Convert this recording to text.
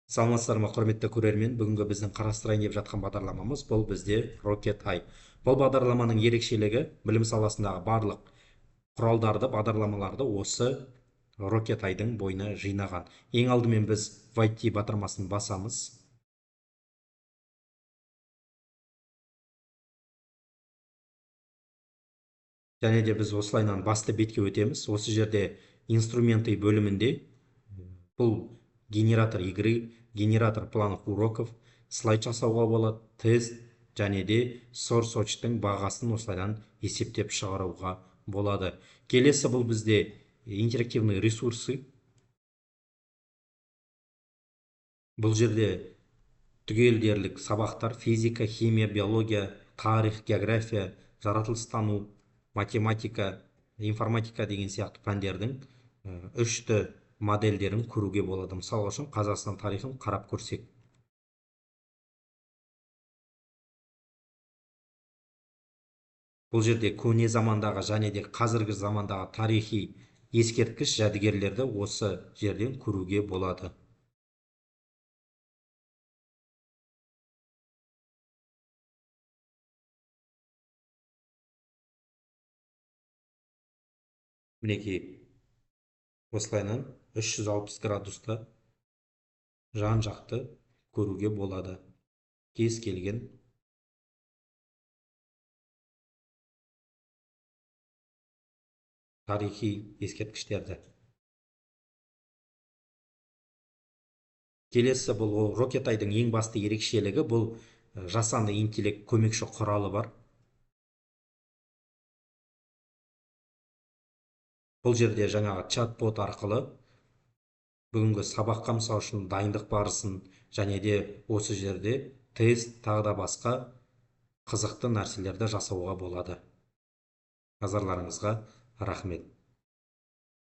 Саламатсыздар ма, құрметті көрермен. Бүгінгі біздің қарастырайын деп жатқан бағдарламамыз бұл бізде Rocket Eye. Бұл бағдарламаның ерекшелігі білім саласындағы барлық құралдарды, бағдарламаларды осы Rocket Eye'дың бойына жинаған. Ең алдымен біз YT батырмасын басамыз. Және де біз осылайынан басты бетке өтеміз. Осы жерде инструменты бөлімінде бұл генератор игры, генератор планов уроков, слайд жасауға болады, тест және де source очтың бағасын осылайдан есептеп шығаруға болады. Келесі бұл бізде интерактивный ресурсы. Бұл жерде түгел сабақтар: физика, химия, биология, тарих, география, жаратылыстану, математика, информатика деген сияқты пәндердің үшті модельдерін көруге болады. Мысалы үшін Қазақстан тарихын қарап көрсек. Бұл жерде көне замандағы және де қазіргі замандағы тарихи ескерткіш жәдігерлерді осы жерден көруге болады. Мінекей осылайынан 360 градуста жан жақты көруге болады. Кез келген тарихи ескерткіштерді. Келесі бұл Rocket Eye'дың ең басты ерекшелігі, бұл жасанды интеллект көмекші құралы бар. Бұл жерде жаңағы чат-бот арқылы бүгінгі сабаққа мысал үшін дайындық барысын және де осы жерде тест тағы да басқа қызықты нәрселерді жасауға болады. Назарларыңызға рахмет.